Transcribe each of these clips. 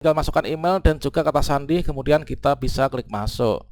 Tinggal masukkan email dan juga kata sandi, kemudian kita bisa klik masuk.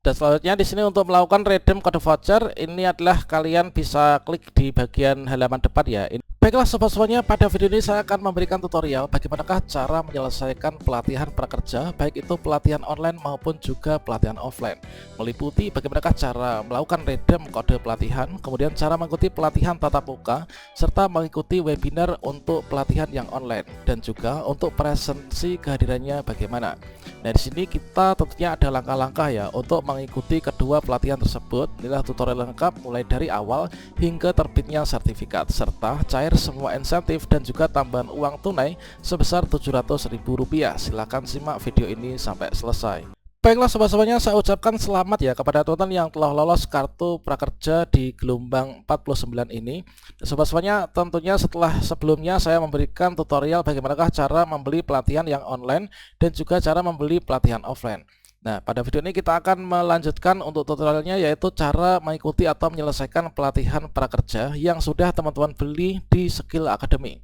Dan selanjutnya di sini untuk melakukan redeem kode voucher, ini adalah kalian bisa klik di bagian halaman depan ya. Baiklah sobat-sobatnya, pada video ini saya akan memberikan tutorial bagaimanakah cara menyelesaikan pelatihan prakerja, baik itu pelatihan online maupun juga pelatihan offline. Meliputi bagaimanakah cara melakukan redeem kode pelatihan, kemudian cara mengikuti pelatihan tatap muka, serta mengikuti webinar untuk pelatihan yang online, dan juga untuk presensi kehadirannya bagaimana. Nah, di sini kita tentunya ada langkah-langkah ya untuk mengikuti kedua pelatihan tersebut. Inilah tutorial lengkap mulai dari awal hingga terbitnya sertifikat, serta cair semua insentif dan juga tambahan uang tunai sebesar Rp700.000. Silahkan simak video ini sampai selesai. Baiklah sobat-sobatnya, saya ucapkan selamat ya kepada teman-teman yang telah lolos kartu prakerja di gelombang 49 ini. Sobat-sobatnya, tentunya setelah sebelumnya saya memberikan tutorial bagaimanakah cara membeli pelatihan yang online dan juga cara membeli pelatihan offline. Nah, pada video ini kita akan melanjutkan untuk tutorialnya, yaitu cara mengikuti atau menyelesaikan pelatihan prakerja yang sudah teman-teman beli di Skill Academy.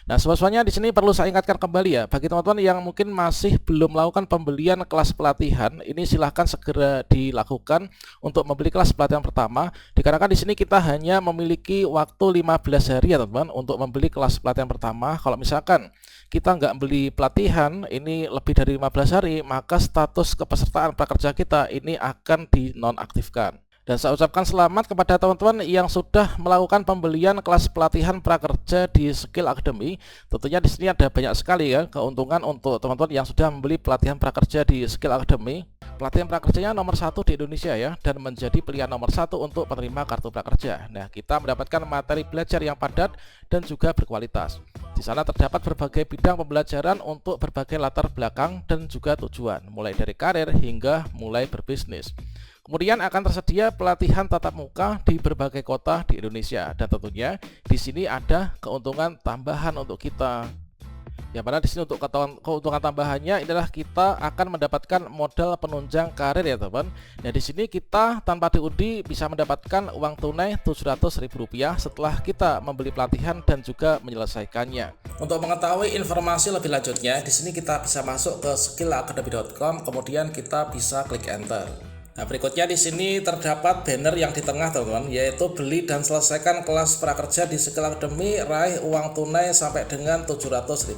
Nah, sobat-sobatnya, di sini perlu saya ingatkan kembali ya, bagi teman-teman yang mungkin masih belum melakukan pembelian kelas pelatihan, ini silahkan segera dilakukan untuk membeli kelas pelatihan pertama. Dikarenakan di sini kita hanya memiliki waktu 15 hari ya teman-teman untuk membeli kelas pelatihan pertama. Kalau misalkan kita nggak beli pelatihan ini lebih dari 15 hari, maka status kepesertaan prakerja kita ini akan dinonaktifkan. Dan saya ucapkan selamat kepada teman-teman yang sudah melakukan pembelian kelas pelatihan prakerja di Skill Academy. Tentunya di sini ada banyak sekali ya keuntungan untuk teman-teman yang sudah membeli pelatihan prakerja di Skill Academy. Pelatihan prakerjanya nomor 1 di Indonesia ya, dan menjadi pilihan nomor 1 untuk penerima kartu prakerja. Nah, kita mendapatkan materi belajar yang padat dan juga berkualitas. Di sana terdapat berbagai bidang pembelajaran untuk berbagai latar belakang dan juga tujuan, mulai dari karir hingga mulai berbisnis. Kemudian akan tersedia pelatihan tatap muka di berbagai kota di Indonesia, dan tentunya di sini ada keuntungan tambahan untuk kita. Ya, pada di sini untuk keuntungan tambahannya adalah kita akan mendapatkan modal penunjang karir ya teman. Nah, di sini kita tanpa diundi bisa mendapatkan uang tunai Rp700.000 setelah kita membeli pelatihan dan juga menyelesaikannya. Untuk mengetahui informasi lebih lanjutnya, di sini kita bisa masuk ke skillacademy.com, kemudian kita bisa klik enter. Nah, berikutnya di sini terdapat banner yang di tengah teman-teman, yaitu beli dan selesaikan kelas prakerja di Skill Academy, raih uang tunai sampai dengan Rp700.000.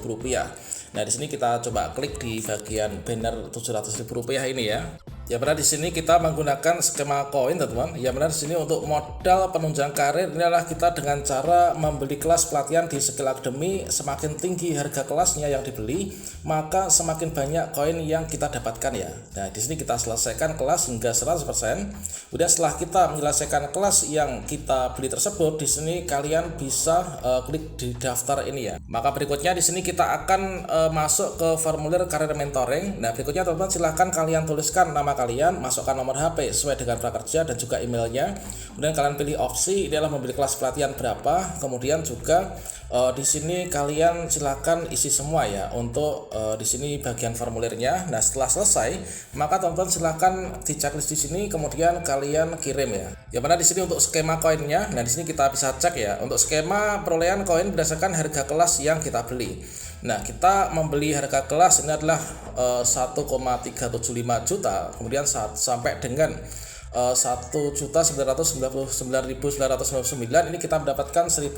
Nah, di sini kita coba klik di bagian banner Rp700.000 ini ya. Ya benar, di sini kita menggunakan skema koin teman-teman. Ya benar, di sini untuk modal penunjang karir ini adalah kita dengan cara membeli kelas pelatihan di Skill Academy. Semakin tinggi harga kelasnya yang dibeli, maka semakin banyak koin yang kita dapatkan ya. Nah, di sini kita selesaikan kelas hingga 100%. Kemudian setelah kita menyelesaikan kelas yang kita beli tersebut, di sini kalian bisa klik di daftar ini ya. Maka berikutnya di sini kita akan masuk ke formulir karir mentoring. Nah, berikutnya teman-teman silahkan kalian tuliskan nama kalian, masukkan nomor HP sesuai dengan prakerja dan juga emailnya. Kemudian kalian pilih opsi, ini adalah membeli kelas pelatihan berapa. Kemudian juga di sini kalian silahkan isi semua ya untuk di sini bagian formulirnya. Nah, setelah selesai, maka teman-teman silahkan di checklist di sini, kemudian kalian kirim ya. Ya mana di sini untuk skema koinnya. Nah, di sini kita bisa cek ya untuk skema perolehan koin berdasarkan harga kelas yang kita beli. Nah, kita membeli harga kelas ini adalah 1,375 juta, kemudian sampai dengan 1.999.999 ini kita mendapatkan 1.250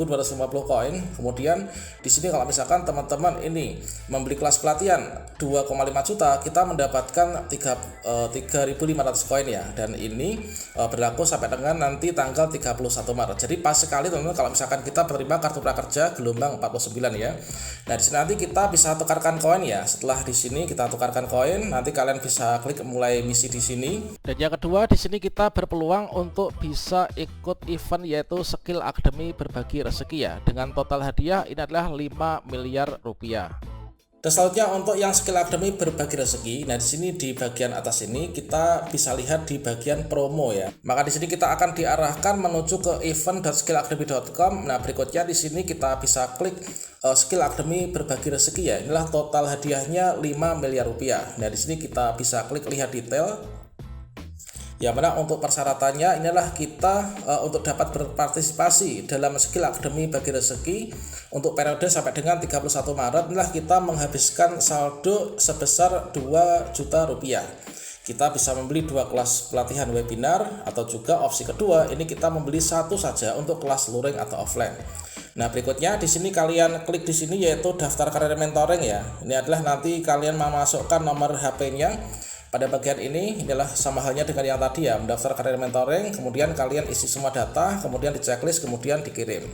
koin. Kemudian di sini kalau misalkan teman-teman ini membeli kelas pelatihan 2,5 juta, kita mendapatkan 3.500 koin ya, dan ini berlaku sampai dengan nanti tanggal 31 Maret. Jadi pas sekali teman-teman kalau misalkan kita menerima kartu prakerja gelombang 49 ya. Nah, di sini nanti kita bisa tukarkan koin ya. Setelah di sini kita tukarkan koin, nanti kalian bisa klik mulai misi di sini. Dan yang kedua di sini kita berpeluang untuk bisa ikut event yaitu Skill Academy berbagi rezeki ya, dengan total hadiah ini adalah 5 miliar rupiah. Dan selanjutnya untuk yang Skill Academy berbagi rezeki, nah di sini di bagian atas ini kita bisa lihat di bagian promo ya. Maka di sini kita akan diarahkan menuju ke event.skillacademy.com. Nah, berikutnya di sini kita bisa klik Skill Academy berbagi rezeki ya. Inilah total hadiahnya 5 miliar rupiah. Nah, di sini kita bisa klik lihat detail. Yang mana untuk persyaratannya inilah kita untuk dapat berpartisipasi dalam Skill Academy Bagi Rezeki untuk periode sampai dengan 31 Maret inilah kita menghabiskan saldo sebesar 2 juta rupiah. Kita bisa membeli 2 kelas pelatihan webinar atau juga opsi kedua ini kita membeli satu saja untuk kelas luring atau offline. Nah, berikutnya di sini kalian klik di sini yaitu daftar karir mentoring ya. Ini adalah nanti kalian memasukkan nomor HP-nya. Pada bagian ini inilah sama halnya dengan yang tadi ya, mendaftar karir mentoring, kemudian kalian isi semua data, kemudian di checklist, kemudian dikirim.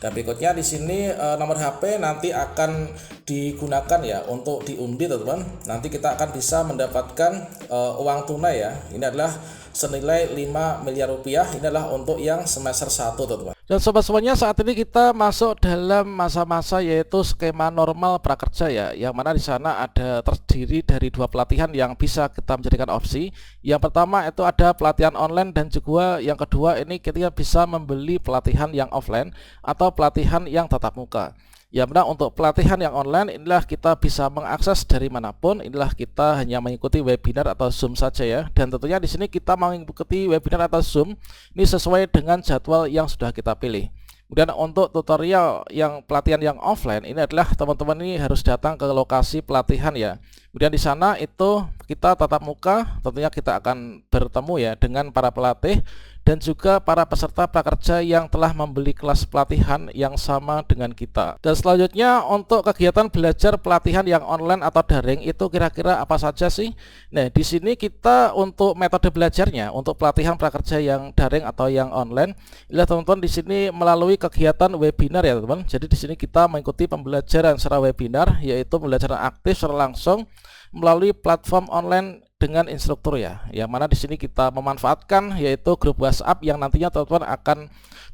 Dan berikutnya di sini nomor HP nanti akan digunakan ya untuk diundi teman-teman. Nanti kita akan bisa mendapatkan uang tunai ya. Ini adalah senilai 5 miliar rupiah. Ini adalah untuk yang semester 1 teman-teman. Dan sobat semuanya, saat ini kita masuk dalam masa-masa yaitu skema normal prakerja ya, yang mana di sana ada terdiri dari 2 pelatihan yang bisa kita menjadikan opsi. Yang pertama itu ada pelatihan online dan juga yang kedua ini kita bisa membeli pelatihan yang offline atau pelatihan yang tatap muka. Ya benar, untuk pelatihan yang online inilah kita bisa mengakses dari manapun. Inilah kita hanya mengikuti webinar atau Zoom saja ya. Dan tentunya di sini kita mengikuti webinar atau Zoom ini sesuai dengan jadwal yang sudah kita pilih. Kemudian untuk tutorial yang pelatihan yang offline ini adalah teman-teman ini harus datang ke lokasi pelatihan ya. Kemudian di sana itu kita tatap muka, tentunya kita akan bertemu ya dengan para pelatih dan juga para peserta prakerja yang telah membeli kelas pelatihan yang sama dengan kita. Dan selanjutnya untuk kegiatan belajar pelatihan yang online atau daring itu kira-kira apa saja sih? Nah, di sini kita untuk metode belajarnya untuk pelatihan prakerja yang daring atau yang online, inilah teman-teman di sini melalui kegiatan webinar ya teman-teman. Jadi di sini kita mengikuti pembelajaran secara webinar yaitu pembelajaran aktif secara langsung melalui platform online dengan instruktur ya, yang mana di sini kita memanfaatkan yaitu grup WhatsApp yang nantinya teman-teman akan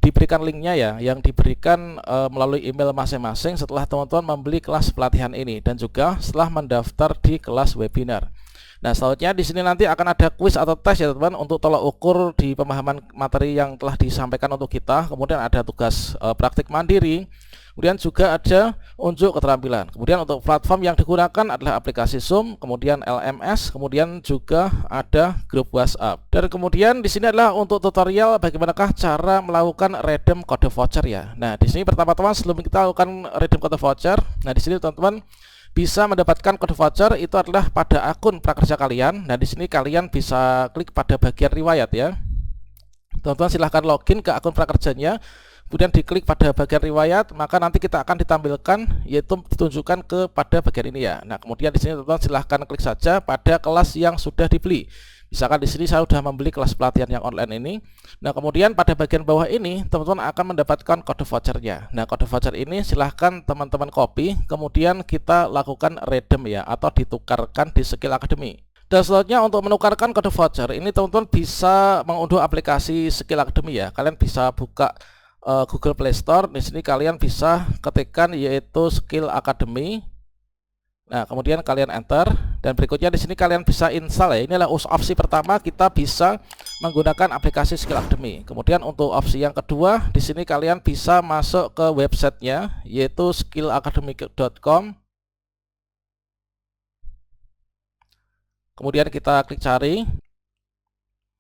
diberikan linknya ya, yang diberikan melalui email masing-masing setelah teman-teman membeli kelas pelatihan ini dan juga setelah mendaftar di kelas webinar. Nah, selanjutnya di sini nanti akan ada kuis atau tes ya teman-teman untuk tolak ukur di pemahaman materi yang telah disampaikan untuk kita. Kemudian ada tugas praktik mandiri. Kemudian juga ada unjuk keterampilan. Kemudian untuk platform yang digunakan adalah aplikasi Zoom, kemudian LMS, kemudian juga ada grup WhatsApp. Dan kemudian di sini adalah untuk tutorial bagaimanakah cara melakukan redeem kode voucher ya. Nah, di sini pertama-tama sebelum kita lakukan redeem kode voucher, nah di sini teman-teman bisa mendapatkan kode voucher itu adalah pada akun prakerja kalian. Nah, di sini kalian bisa klik pada bagian riwayat ya. Teman-teman silahkan login ke akun prakerjanya. Kemudian diklik pada bagian riwayat, maka nanti kita akan ditampilkan yaitu ditunjukkan kepada bagian ini ya. Nah, kemudian di sini teman-teman silahkan klik saja pada kelas yang sudah dibeli. Misalkan di sini saya sudah membeli kelas pelatihan yang online ini. Nah, kemudian pada bagian bawah ini teman-teman akan mendapatkan kode vouchernya. Nah, kode voucher ini silahkan teman-teman copy, kemudian kita lakukan redeem ya, atau ditukarkan di Skill Academy. Dan selanjutnya untuk menukarkan kode voucher ini teman-teman bisa mengunduh aplikasi Skill Academy ya. Kalian bisa buka Google Play Store. Di sini kalian bisa ketikkan yaitu Skill Academy. Nah, kemudian kalian enter dan berikutnya di sini kalian bisa install ya. Inilah opsi pertama, kita bisa menggunakan aplikasi Skill Academy. Kemudian untuk opsi yang kedua, di sini kalian bisa masuk ke websitenya yaitu skillacademy.com. Kemudian kita klik cari.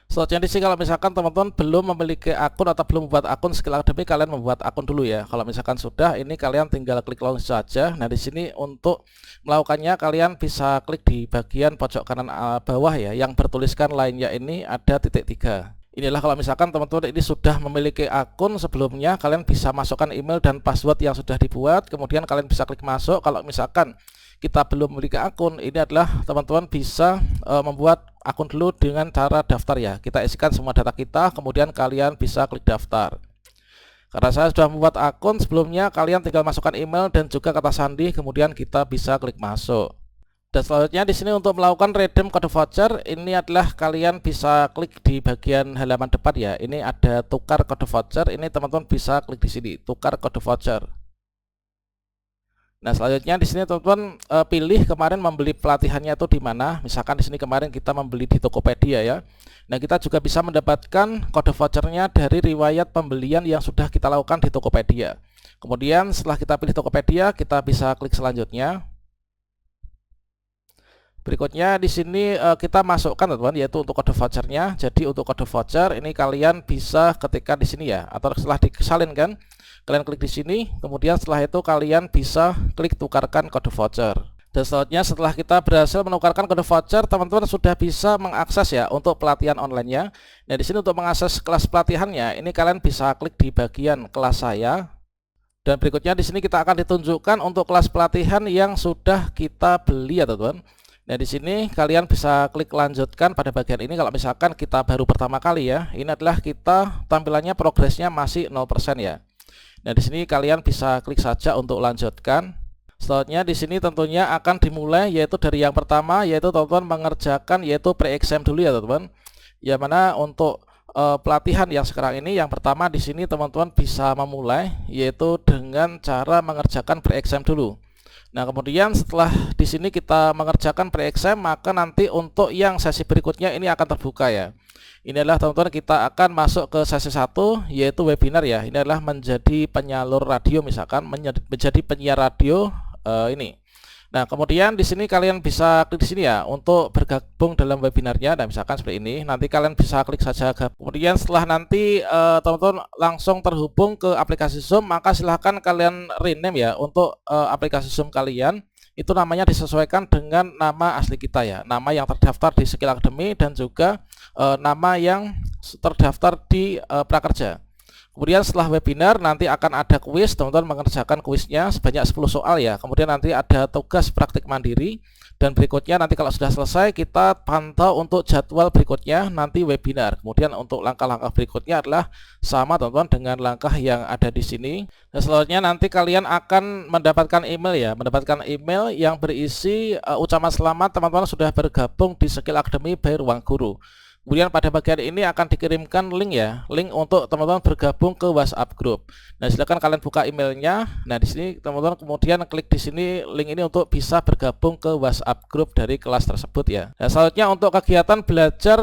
Selanjutnya di sini kalau misalkan teman-teman belum memiliki akun atau belum membuat akun Skill Academy, kalian membuat akun dulu ya. Kalau misalkan sudah, ini kalian tinggal klik login saja. Nah, di sini untuk melakukannya kalian bisa klik di bagian pojok kanan bawah ya, yang bertuliskan lainnya ini ada titik 3. Inilah kalau misalkan teman-teman ini sudah memiliki akun sebelumnya, kalian bisa masukkan email dan password yang sudah dibuat. Kemudian kalian bisa klik masuk. Kalau misalkan kita belum memiliki akun, ini adalah teman-teman bisa membuat akun dulu dengan cara daftar ya. Kita isikan semua data kita, kemudian kalian bisa klik daftar. Karena saya sudah membuat akun sebelumnya, kalian tinggal masukkan email dan juga kata sandi, kemudian kita bisa klik masuk. Dan selanjutnya di sini untuk melakukan redeem kode voucher, ini adalah kalian bisa klik di bagian halaman depan ya. Ini ada tukar kode voucher, ini teman-teman bisa klik di sini, tukar kode voucher. Nah, selanjutnya di sini teman-teman pilih kemarin membeli pelatihannya itu di mana. Misalkan di sini kemarin kita membeli di Tokopedia ya. Nah, kita juga bisa mendapatkan kode vouchernya dari riwayat pembelian yang sudah kita lakukan di Tokopedia. Kemudian setelah kita pilih Tokopedia, kita bisa klik selanjutnya. Berikutnya di sini kita masukkan teman-teman, yaitu untuk kode vouchernya. Jadi untuk kode voucher ini kalian bisa ketikkan di sini ya, atau setelah disalinkan kalian klik di sini, kemudian setelah itu kalian bisa klik tukarkan kode voucher. Dan selanjutnya setelah kita berhasil menukarkan kode voucher, teman-teman sudah bisa mengakses ya untuk pelatihan online-nya. Nah, di sini untuk mengakses kelas pelatihannya, ini kalian bisa klik di bagian kelas saya. Dan berikutnya di sini kita akan ditunjukkan untuk kelas pelatihan yang sudah kita beli ya teman-teman. Nah, di sini kalian bisa klik lanjutkan pada bagian ini kalau misalkan kita baru pertama kali ya. Ini adalah kita tampilannya progresnya masih 0% ya. Nah, di sini kalian bisa klik saja untuk lanjutkan. Selanjutnya di sini tentunya akan dimulai yaitu dari yang pertama, yaitu teman-teman mengerjakan yaitu pre-exam dulu ya teman-teman. Yang mana untuk pelatihan yang sekarang ini yang pertama di sini teman-teman bisa memulai yaitu dengan cara mengerjakan pre-exam dulu. Nah, kemudian setelah di sini kita mengerjakan pre-exam, maka nanti untuk yang sesi berikutnya ini akan terbuka ya. Ini adalah teman-teman kita akan masuk ke sesi 1 yaitu webinar ya. Ini adalah menjadi penyalur radio misalkan, menjadi penyiar radio ini. Nah, kemudian di sini kalian bisa klik di sini ya untuk bergabung dalam webinarnya. Dan misalkan seperti ini, nanti kalian bisa klik saja. Kemudian setelah nanti teman-teman langsung terhubung ke aplikasi Zoom, maka silahkan kalian rename ya untuk aplikasi Zoom kalian. Itu namanya disesuaikan dengan nama asli kita ya, nama yang terdaftar di Skill Academy dan juga nama yang terdaftar di Prakerja. Kemudian setelah webinar nanti akan ada kuis, teman-teman mengerjakan kuisnya sebanyak 10 soal ya. Kemudian nanti ada tugas praktik mandiri. Dan berikutnya nanti kalau sudah selesai kita pantau untuk jadwal berikutnya nanti webinar. Kemudian untuk langkah-langkah berikutnya adalah sama teman-teman dengan langkah yang ada di sini. Dan selanjutnya nanti kalian akan mendapatkan email ya, mendapatkan email yang berisi ucapan selamat teman-teman sudah bergabung di Skill Academy by Ruang Guru. Kemudian pada bagian ini akan dikirimkan link ya, link untuk teman-teman bergabung ke WhatsApp group. Nah, silakan kalian buka emailnya. Nah, di sini teman-teman kemudian klik di sini link ini untuk bisa bergabung ke WhatsApp group dari kelas tersebut ya. Nah, selanjutnya untuk kegiatan belajar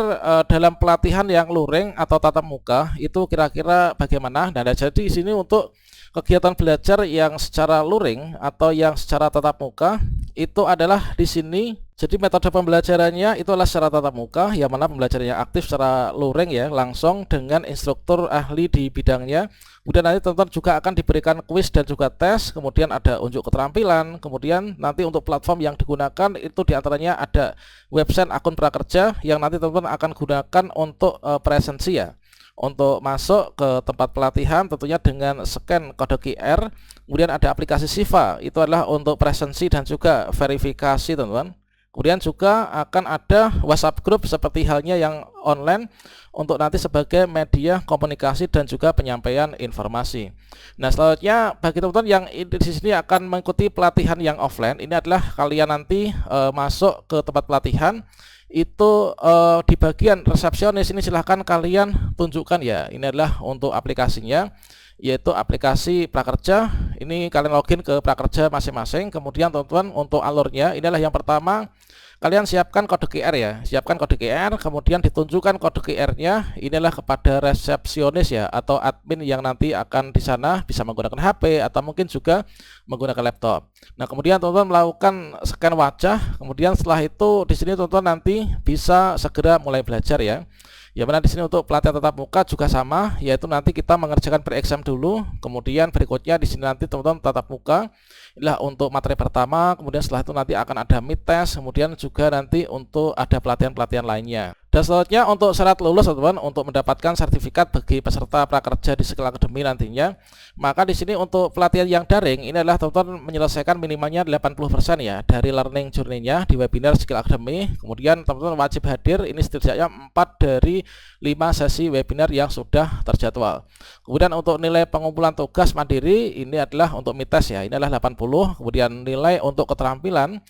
dalam pelatihan yang luring atau tatap muka itu kira-kira bagaimana? Nah, jadi di sini untuk kegiatan belajar yang secara luring atau yang secara tatap muka itu adalah di sini. Jadi metode pembelajarannya itu adalah secara tatap muka, yang mana pembelajarannya aktif secara luring ya, langsung dengan instruktur ahli di bidangnya. Kemudian nanti teman-teman juga akan diberikan kuis dan juga tes, kemudian ada unjuk keterampilan, kemudian nanti untuk platform yang digunakan itu diantaranya ada website akun prakerja yang nanti teman-teman akan gunakan untuk presensi ya. Untuk masuk ke tempat pelatihan tentunya dengan scan kode QR. Kemudian ada aplikasi Siva, itu adalah untuk presensi dan juga verifikasi teman-teman. Kemudian juga akan ada WhatsApp group seperti halnya yang online untuk nanti sebagai media komunikasi dan juga penyampaian informasi. Nah, selanjutnya bagi teman-teman yang di sini akan mengikuti pelatihan yang offline, ini adalah kalian nanti masuk ke tempat pelatihan itu di bagian resepsionis ini silahkan kalian tunjukkan ya. Ini adalah untuk aplikasinya, yaitu aplikasi Prakerja. Ini kalian login ke Prakerja masing-masing. Kemudian teman-teman untuk alurnya ini adalah yang pertama kalian siapkan kode QR ya, siapkan kode QR, kemudian ditunjukkan kode QR-nya inilah kepada resepsionis ya atau admin yang nanti akan di sana bisa menggunakan HP atau mungkin juga menggunakan laptop. Nah, kemudian teman-teman melakukan scan wajah, kemudian setelah itu di sini teman-teman nanti bisa segera mulai belajar ya. Ya, mana di sini untuk pelatihan tatap muka juga sama, yaitu nanti kita mengerjakan pre-exam dulu, kemudian berikutnya di sini nanti teman-teman tatap muka. Inilah untuk materi pertama, kemudian setelah itu nanti akan ada mid test, kemudian juga nanti untuk ada pelatihan-pelatihan lainnya. Dan selanjutnya untuk syarat lulus teman-teman untuk mendapatkan sertifikat bagi peserta prakerja di Skill Academy nantinya, maka di sini untuk pelatihan yang daring ini adalah teman-teman menyelesaikan minimalnya 80% ya dari learning journey-nya di webinar Skill Academy. Kemudian teman-teman wajib hadir, ini setidaknya 4 dari 5 sesi webinar yang sudah terjadwal. Kemudian untuk nilai pengumpulan tugas mandiri ini adalah untuk mid test ya, ini adalah 80. Kemudian nilai untuk keterampilan,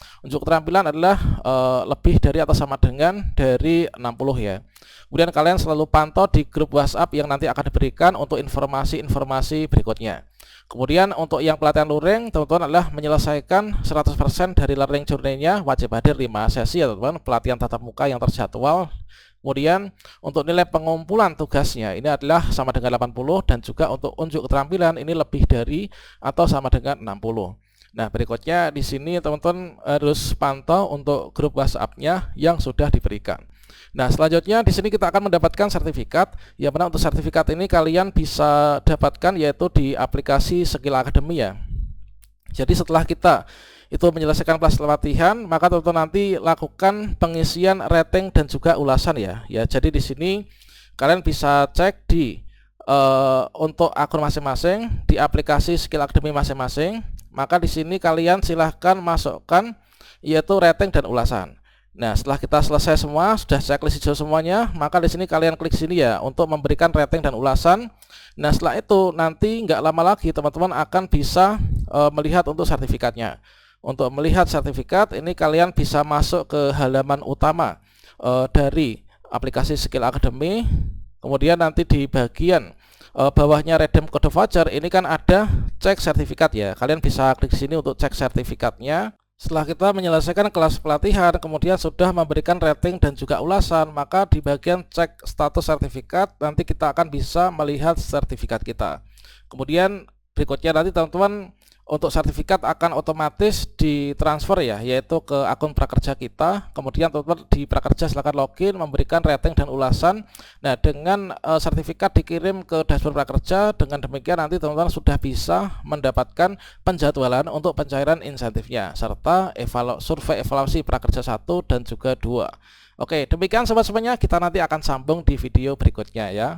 adalah lebih dari atau sama dengan dari 60 ya. Kemudian kalian selalu pantau di grup WhatsApp yang nanti akan diberikan untuk informasi-informasi berikutnya. Kemudian untuk yang pelatihan luring teman-teman adalah menyelesaikan 100% dari learning journey-nya, wajib hadir 5 sesi ya teman-teman, pelatihan tatap muka yang terjadwal. Kemudian untuk nilai pengumpulan tugasnya ini adalah sama dengan 80 dan juga untuk unjuk keterampilan ini lebih dari atau sama dengan 60. Nah, berikutnya di sini teman-teman harus pantau untuk grup WhatsApp-nya yang sudah diberikan. Nah, selanjutnya di sini kita akan mendapatkan sertifikat. Yang mana untuk sertifikat ini kalian bisa dapatkan yaitu di aplikasi Skill Academy ya. Jadi setelah kita itu menyelesaikan kelas pelatihan, maka teman-teman nanti lakukan pengisian rating dan juga ulasan ya. Ya, jadi di sini kalian bisa cek di untuk akun masing-masing di aplikasi Skill Academy masing-masing. Maka di sini kalian silahkan masukkan yaitu rating dan ulasan. Nah, setelah kita selesai semua, sudah checklist hijau semuanya, maka di sini kalian klik sini ya untuk memberikan rating dan ulasan. Nah, setelah itu nanti nggak lama lagi teman-teman akan bisa melihat untuk sertifikatnya. Untuk melihat sertifikat ini kalian bisa masuk ke halaman utama dari aplikasi Skill Academy. Kemudian nanti di bagian bawahnya redeem kode voucher ini kan ada cek sertifikat ya. Kalian bisa klik sini untuk cek sertifikatnya. Setelah kita menyelesaikan kelas pelatihan, kemudian sudah memberikan rating dan juga ulasan, maka di bagian cek status sertifikat nanti kita akan bisa melihat sertifikat kita. Kemudian berikutnya nanti teman-teman untuk sertifikat akan otomatis ditransfer ya, yaitu ke akun prakerja kita. Kemudian teman-teman di prakerja silakan login, memberikan rating dan ulasan. Nah, dengan sertifikat dikirim ke dashboard prakerja, dengan demikian nanti teman-teman sudah bisa mendapatkan penjadwalan untuk pencairan insentifnya serta survei evaluasi prakerja 1 dan juga 2. Oke, demikian sobat semuanya, kita nanti akan sambung di video berikutnya ya.